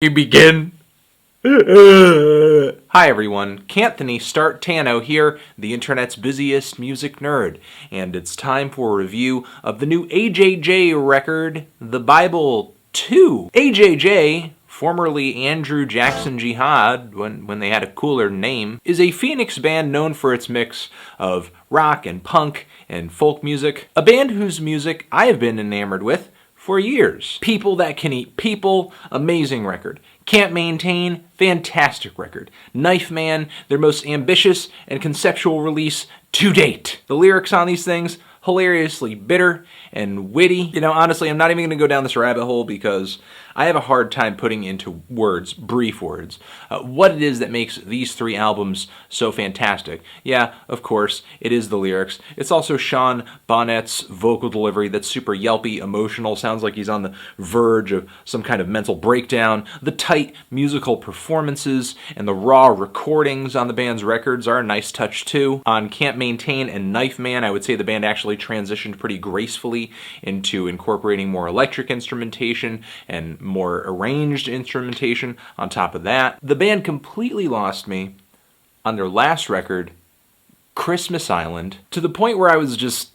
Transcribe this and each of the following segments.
You begin. Hi everyone, Canthony Start Tano here, the internet's busiest music nerd, and it's time for a review of the new AJJ record, The Bible 2. AJJ, formerly Andrew Jackson Jihad, when they had a cooler name, is a Phoenix band known for its mix of rock and punk and folk music, a band whose music I have been enamored with for years. People That Can Eat People, amazing record. Can't Maintain, fantastic record. Knife Man, their most ambitious and conceptual release to date. The lyrics on these things, hilariously bitter and witty. You know, honestly, I'm not even going to go down this rabbit hole because I have a hard time putting into words, brief words, what it is that makes these three albums so fantastic. Yeah, of course, it is the lyrics. It's also Sean Bonnet's vocal delivery that's super yelpy, emotional, sounds like he's on the verge of some kind of mental breakdown. The tight musical performances and the raw recordings on the band's records are a nice touch too. On Can't Maintain and Knife Man, I would say the band actually transitioned pretty gracefully into incorporating more electric instrumentation and more arranged instrumentation on top of that. The band completely lost me on their last record, Christmas Island, to the point where I was just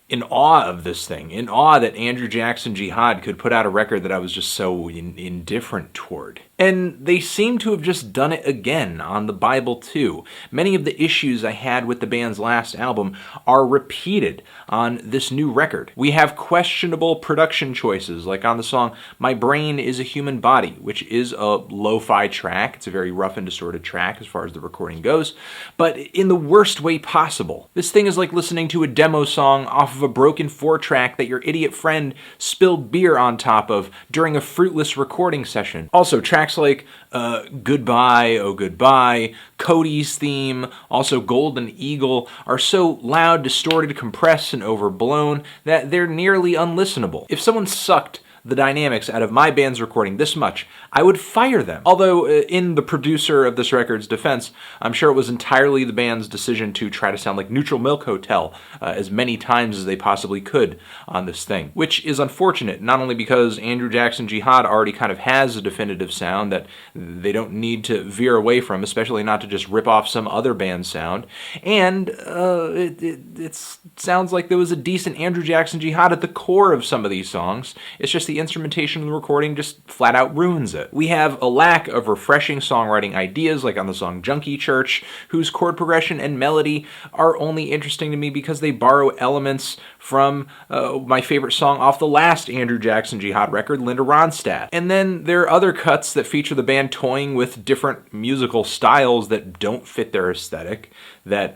in awe of this thing, in awe that Andrew Jackson Jihad could put out a record that I was just so indifferent toward. And they seem to have just done it again on The Bible 2. Many of the issues I had with the band's last album are repeated on this new record. We have questionable production choices, like on the song My Brain is a Human Body, which is a lo-fi track. It's a very rough and distorted track as far as the recording goes, but in the worst way possible. This thing is like listening to a demo song off of a broken 4-track that your idiot friend spilled beer on top of during a fruitless recording session. Also, tracks like Goodbye, Oh Goodbye, CODY'S theme, also Golden Eagle, are so loud, distorted, compressed, and overblown that they're nearly unlistenable. If someone sucked the dynamics out of my band's recording this much, I would fire them. Although, in the producer of this record's defense, I'm sure it was entirely the band's decision to try to sound like Neutral Milk Hotel as many times as they possibly could on this thing. Which is unfortunate, not only because Andrew Jackson Jihad already kind of has a definitive sound that they don't need to veer away from, especially not to just rip off some other band's sound, and it sounds like there was a decent Andrew Jackson Jihad at the core of some of these songs. It's just the instrumentation of the recording just flat out ruins it. We have a lack of refreshing songwriting ideas, like on the song Junkie Church, whose chord progression and melody are only interesting to me because they borrow elements from my favorite song off the last Andrew Jackson Jihad record, Linda Ronstadt. And then there are other cuts that feature the band toying with different musical styles that don't fit their aesthetic, that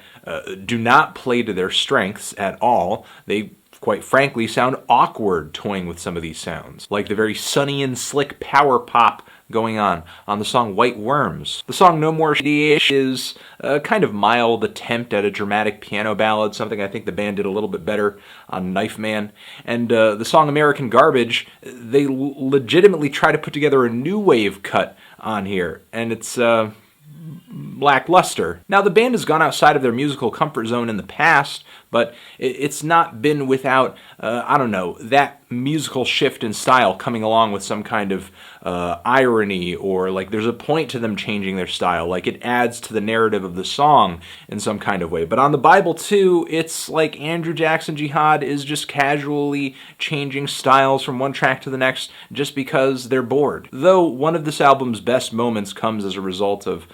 do not play to their strengths at all. They quite frankly sound awkward toying with some of these sounds, like the very sunny and slick power pop going on the song White Worms. The song No More Shitty is a kind of mild attempt at a dramatic piano ballad, something I think the band did a little bit better on Knife Man. And the song American Garbage, they legitimately try to put together a new wave cut on here, and it's lackluster. Now, the band has gone outside of their musical comfort zone in the past, but it's not been without, that musical shift in style coming along with some kind of irony, or like there's a point to them changing their style, like it adds to the narrative of the song in some kind of way. But on The Bible 2, it's like Andrew Jackson Jihad is just casually changing styles from one track to the next just because they're bored. Though one of this album's best moments comes as a result of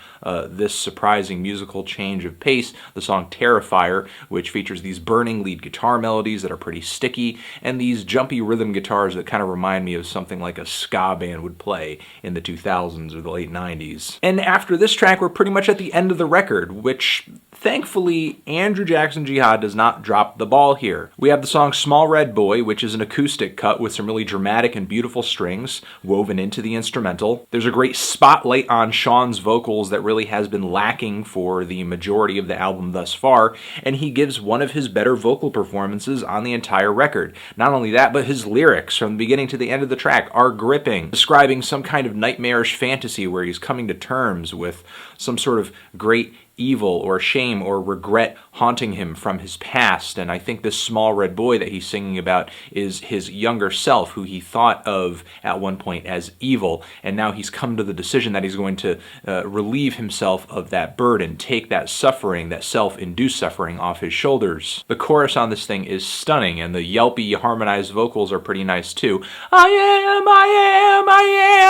this surprising musical change of pace, the song Tera Fire, which features these burning lead guitar melodies that are pretty sticky, and these jumpy rhythm guitars that kind of remind me of something like a ska band would play in the 2000s or the late 90s. And after this track, we're pretty much at the end of the record, which thankfully, Andrew Jackson Jihad does not drop the ball here. We have the song Small Red Boy, which is an acoustic cut with some really dramatic and beautiful strings woven into the instrumental. There's a great spotlight on Sean's vocals that really has been lacking for the majority of the album thus far, and he gives one of his better vocal performances on the entire record. Not only that, but his lyrics from the beginning to the end of the track are gripping, describing some kind of nightmarish fantasy where he's coming to terms with some sort of great evil or shame or regret haunting him from his past. And I think this small red boy that he's singing about is his younger self, who he thought of at one point as evil. And now he's come to the decision that he's going to relieve himself of that burden, take that suffering, that self-induced suffering off his shoulders. The chorus on this thing is stunning, and the yelpy harmonized vocals are pretty nice too. I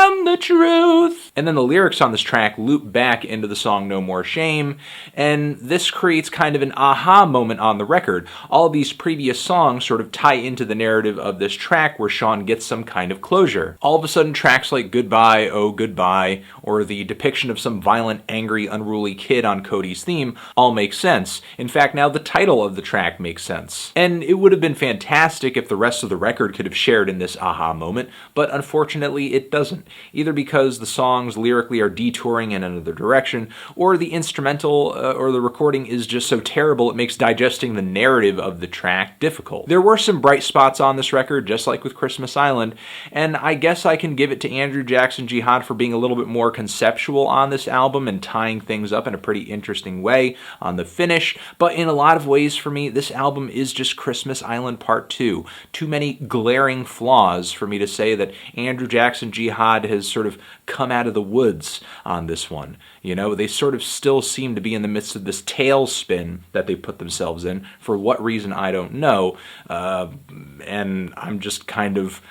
am the truth. And then the lyrics on this track loop back into the song No More Shame, and this creates kind of an aha moment on the record. All these previous songs sort of tie into the narrative of this track where Sean gets some kind of closure. All of a sudden, tracks like Goodbye, Oh Goodbye, or the depiction of some violent, angry, unruly kid on CODY'S theme all make sense. In fact, now the title of the track makes sense. And it would have been fantastic if the rest of the record could have shared in this aha moment, but unfortunately it doesn't. Either because the songs lyrically are detouring in another direction, or the instrumental or the recording is just so terrible it makes digesting the narrative of the track difficult. There were some bright spots on this record, just like with Christmas Island, and I guess I can give it to Andrew Jackson Jihad for being a little bit more conceptual on this album and tying things up in a pretty interesting way on the finish, but in a lot of ways for me, this album is just Christmas Island Part 2. Too many glaring flaws for me to say that Andrew Jackson Jihad has sort of come out of the woods on this one. You know, they sort of still seem to be in the midst of this tailspin that they put themselves in. For what reason, I don't know. And I'm just kind of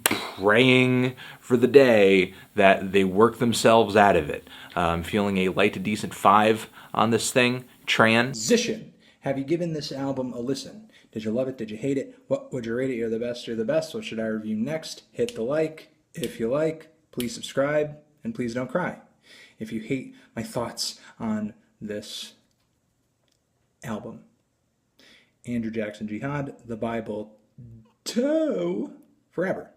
praying for the day that they work themselves out of it. I'm feeling a light to decent 5 on this thing. Transition. Have you given this album a listen? Did you love it? Did you hate it? What would you rate it? You're the best. You're the best. What should I review next? Hit the like. If you like, please subscribe. And please don't cry if you hate my thoughts on this album. Andrew Jackson Jihad, the Bible 2 forever.